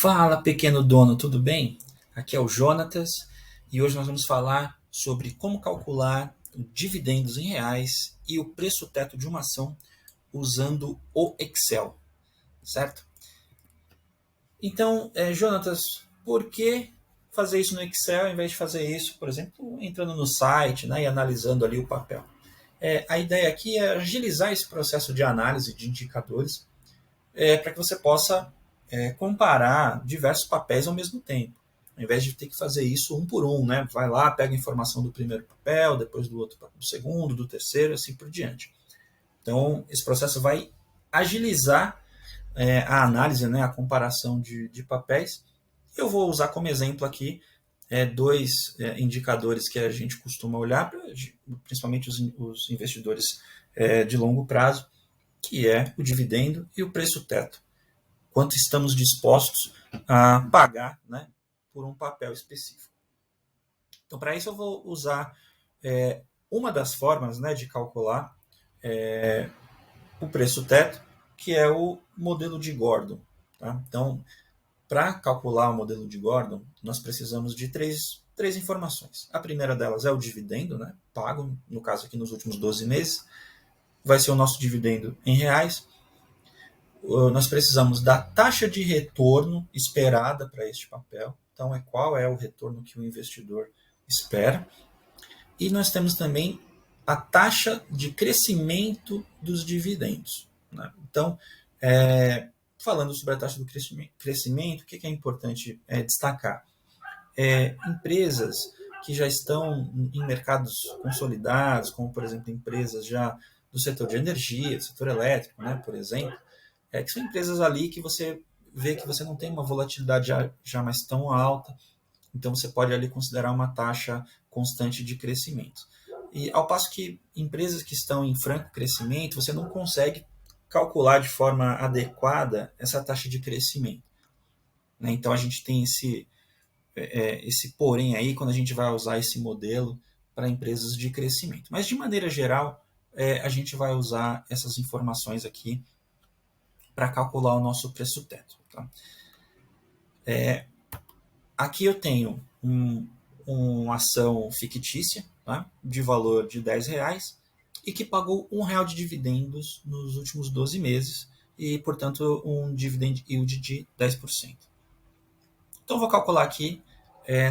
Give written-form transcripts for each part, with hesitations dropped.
Fala, pequeno dono, tudo bem? Aqui é o Jonatas e hoje nós vamos falar sobre como calcular dividendos em reais e o preço teto de uma ação usando o Excel, certo? Então, Jonatas, por que fazer isso no Excel ao invés de fazer isso, por exemplo, entrando no site, né, e analisando ali o papel? A ideia aqui é agilizar esse processo de análise de indicadores para que você possa comparar diversos papéis ao mesmo tempo. Ao invés de ter que fazer isso um por um, né? Vai lá, pega a informação do primeiro papel, depois do outro, do segundo, do terceiro, assim por diante. Então, esse processo vai agilizar a análise, né? A comparação de papéis. Eu vou usar como exemplo aqui dois indicadores que a gente costuma olhar, principalmente os investidores de longo prazo, que é o dividendo e o preço teto. Quanto estamos dispostos a pagar, né, por um papel específico. Então, para isso eu vou usar uma das formas, né, de calcular o preço teto, que é o modelo de Gordon. Tá? Então, para calcular o modelo de Gordon, nós precisamos de três informações. A primeira delas é o dividendo, né, pago, no caso aqui nos últimos 12 meses, vai ser o nosso dividendo em reais. Nós precisamos da taxa de retorno esperada para este papel. Então, qual é o retorno que o investidor espera. E nós temos também a taxa de crescimento dos dividendos. Né? Então, falando sobre a taxa do crescimento, o que é importante destacar? Empresas que já estão em mercados consolidados, como, por exemplo, empresas já do setor de energia, do setor elétrico, né, por exemplo, que são empresas ali que você vê que você não tem uma volatilidade já mais tão alta, então você pode ali considerar uma taxa constante de crescimento. E ao passo que empresas que estão em franco crescimento, você não consegue calcular de forma adequada essa taxa de crescimento. Né? Então a gente tem esse porém aí quando a gente vai usar esse modelo para empresas de crescimento. Mas de maneira geral, a gente vai usar essas informações aqui para calcular o nosso preço teto. Tá? Aqui eu tenho uma ação fictícia, tá? De valor de R$10 e que pagou R$1 de dividendos nos últimos 12 meses e, portanto, um dividend yield de 10%. Então, eu vou calcular aqui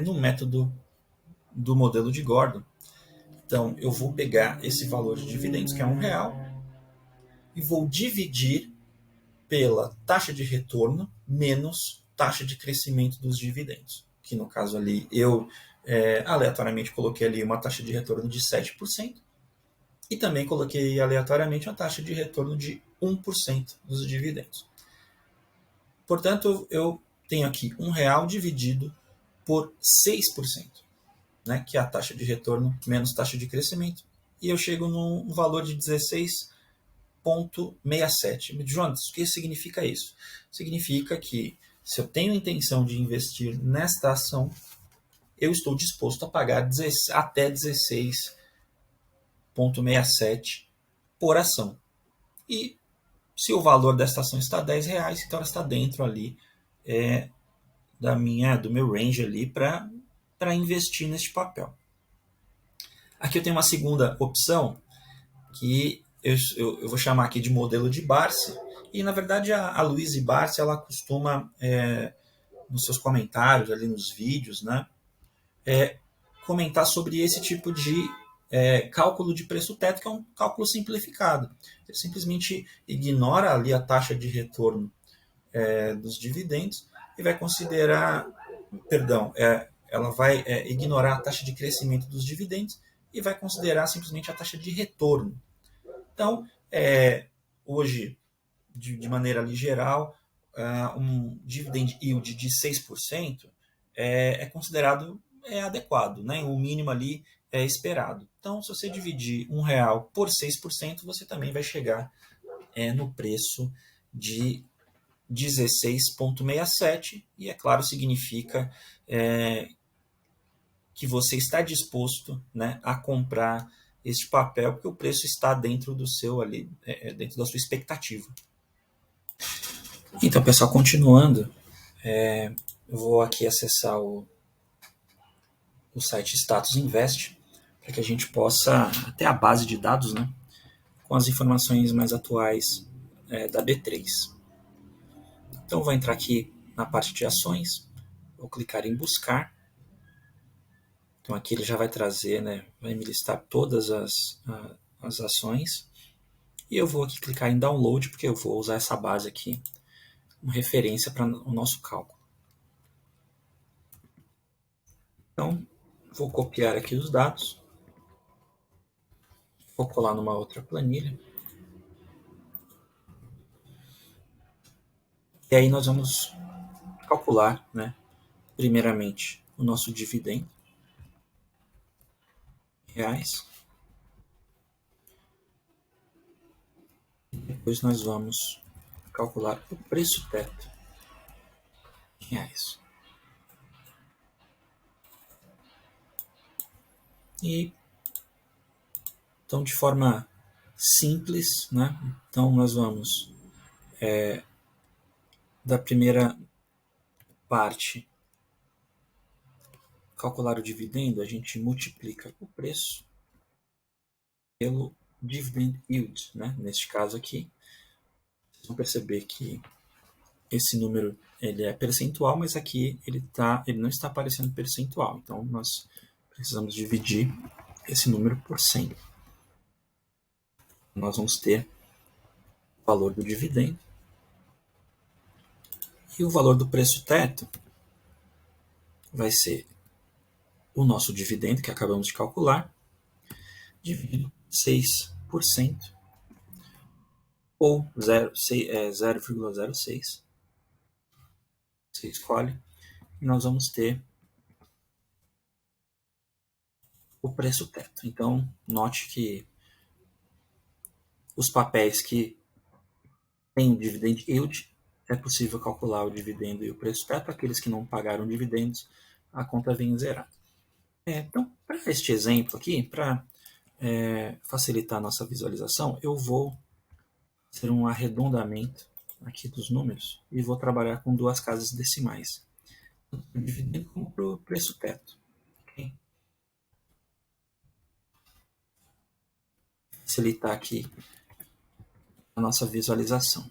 no método do modelo de Gordon. Então, eu vou pegar esse valor de dividendos, que é R$1, e vou dividir pela taxa de retorno menos taxa de crescimento dos dividendos. Que no caso ali eu aleatoriamente coloquei ali uma taxa de retorno de 7% e também coloquei aleatoriamente uma taxa de retorno de 1% dos dividendos. Portanto, eu tenho aqui R$1 dividido por 6%, né, que é a taxa de retorno menos taxa de crescimento, e eu chego num valor de 16,67. Jonas, o que significa isso? Significa que se eu tenho intenção de investir nesta ação, eu estou disposto a pagar até 16,67 por ação. E se o valor desta ação está R$10, então ela está dentro ali do meu range ali para investir neste papel. Aqui eu tenho uma segunda opção que eu vou chamar aqui de modelo de Barsi. E, na verdade, a Louise Barsi, ela costuma, nos seus comentários, ali nos vídeos, né, comentar sobre esse tipo de cálculo de preço teto, que é um cálculo simplificado. Ele simplesmente ignora ali a taxa de retorno dos dividendos e vai considerar, ela vai ignorar a taxa de crescimento dos dividendos e vai considerar simplesmente a taxa de retorno. Então, hoje, de maneira ali geral, um dividend yield de 6% é considerado adequado, né? O mínimo ali é esperado. Então, se você dividir R$1 por 6%, você também vai chegar no preço de 16,67, e é claro, significa que você está disposto, né, a comprar este papel, porque o preço está dentro do seu ali, dentro da sua expectativa. Então, pessoal, continuando, Eu vou aqui acessar o site Status Invest para que a gente possa ter a base de dados, né, com as informações mais atuais da B3. Então, vou entrar aqui na parte de ações, vou clicar em buscar. Então, aqui ele já vai trazer, né, vai me listar todas as ações. E eu vou aqui clicar em download, porque eu vou usar essa base aqui como referência para o nosso cálculo. Então, vou copiar aqui os dados, vou colar numa outra planilha. E aí nós vamos calcular, né, primeiramente, o nosso dividendo em reais. Depois nós vamos calcular o preço teto em reais. E então, de forma simples, né? Então nós vamos da primeira parte calcular o dividendo, a gente multiplica o preço pelo dividend yield, né? Neste caso aqui, vocês vão perceber que esse número ele é percentual, mas aqui ele não está aparecendo percentual. Então nós precisamos dividir esse número por 100. Nós vamos ter o valor do dividendo e o valor do preço teto vai ser o nosso dividendo que acabamos de calcular dividido 6% ou 0,06. Você escolhe e nós vamos ter o preço teto. Então, note que os papéis que têm o dividend yield, é possível calcular o dividendo e o preço teto. Aqueles que não pagaram dividendos, a conta vem zerada. Então, para este exemplo aqui, para facilitar a nossa visualização, eu vou fazer um arredondamento aqui dos números e vou trabalhar com duas casas decimais. O dividendo como para o preço teto. Okay? Facilitar aqui a nossa visualização.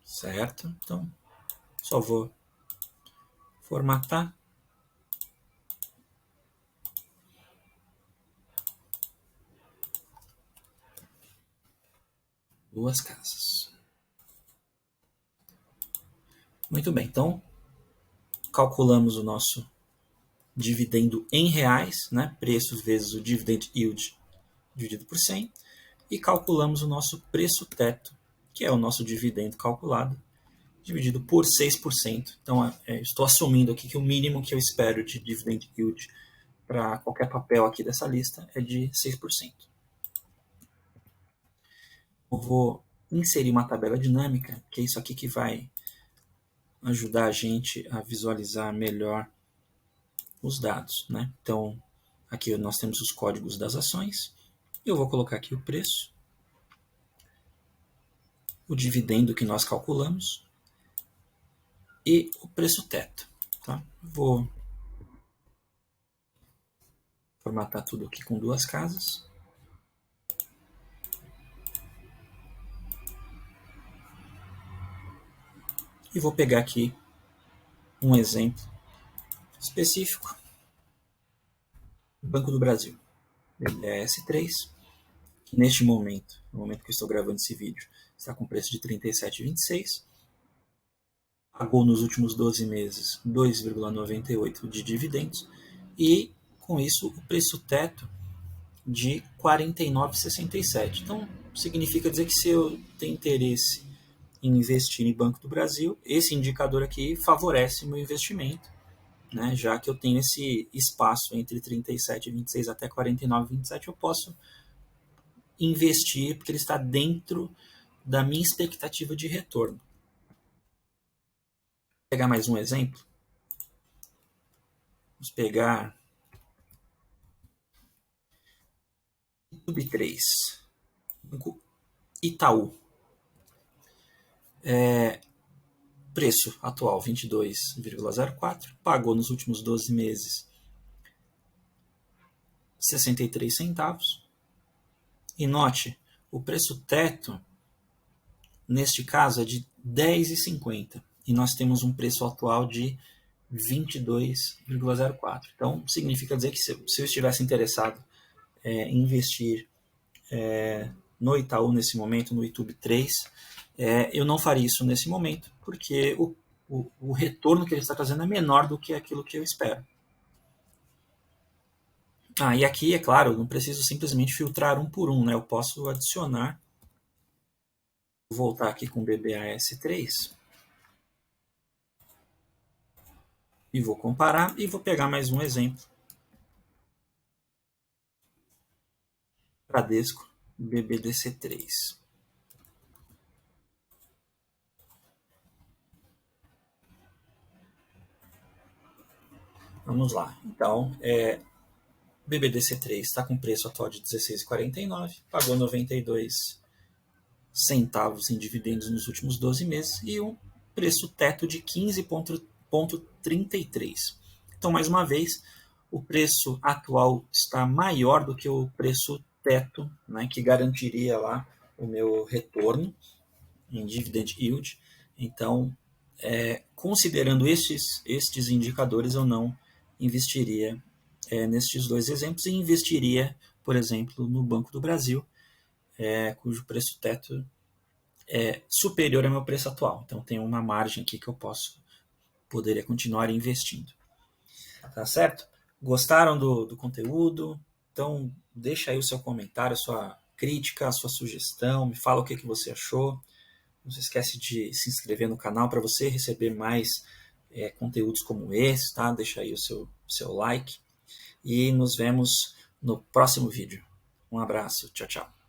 Certo? Então, só vou formatar. Duas casas. Muito bem, então calculamos o nosso dividendo em reais, né? Preço vezes o dividend yield dividido por 100, e calculamos o nosso preço teto, que é o nosso dividendo calculado, dividido por 6%. Então, estou assumindo aqui que o mínimo que eu espero de dividend yield para qualquer papel aqui dessa lista é de 6%. Eu vou inserir uma tabela dinâmica, que é isso aqui que vai ajudar a gente a visualizar melhor os dados, né? Então, aqui nós temos os códigos das ações. Eu vou colocar aqui o preço, o dividendo que nós calculamos e o preço teto. Tá? Vou formatar tudo aqui com duas casas. E vou pegar aqui um exemplo específico. Banco do Brasil, BBS3, que neste momento, no momento que eu estou gravando esse vídeo, está com preço de R$ 37,26. Pagou nos últimos 12 meses 2,98 de dividendos e, com isso, o preço teto de R$ 49,67. Então, significa dizer que se eu tenho interesse em investir em Banco do Brasil, esse indicador aqui favorece o meu investimento, né? Já que eu tenho esse espaço entre 37,26 até 49,27, eu posso investir porque ele está dentro da minha expectativa de retorno. Vou pegar mais um exemplo. Vamos pegar Sub3, Banco Itaú. Preço atual 22,04, pagou nos últimos 12 meses 63 centavos. E note, o preço teto, neste caso, é de 10,50. E nós temos um preço atual de 22,04. Então, significa dizer que se eu estivesse interessado em investir no Itaú nesse momento, no YouTube 3, eu não faria isso nesse momento, porque o retorno que ele está trazendo é menor do que aquilo que eu espero. E aqui, é claro, eu não preciso simplesmente filtrar um por um, né? Eu posso adicionar. Vou voltar aqui com o BBAS3 e vou comparar e vou pegar mais um exemplo. Bradesco BBDC3. Vamos lá. Então, BBDC3 está com preço atual de 16,49, pagou 92 centavos em dividendos nos últimos 12 meses e um preço teto de 15,33. Então, mais uma vez, o preço atual está maior do que o preço teto, né, que garantiria lá o meu retorno em dividend yield. Então, considerando estes indicadores, eu não investiria nestes dois exemplos e investiria, por exemplo, no Banco do Brasil, cujo preço teto é superior ao meu preço atual. Então, tem uma margem aqui que eu poderia continuar investindo. Tá certo? Gostaram do conteúdo? Então, deixa aí o seu comentário, a sua crítica, a sua sugestão, me fala o que você achou. Não se esquece de se inscrever no canal para você receber mais conteúdos como esse, tá? Deixa aí o seu like e nos vemos no próximo vídeo. Um abraço, tchau, tchau.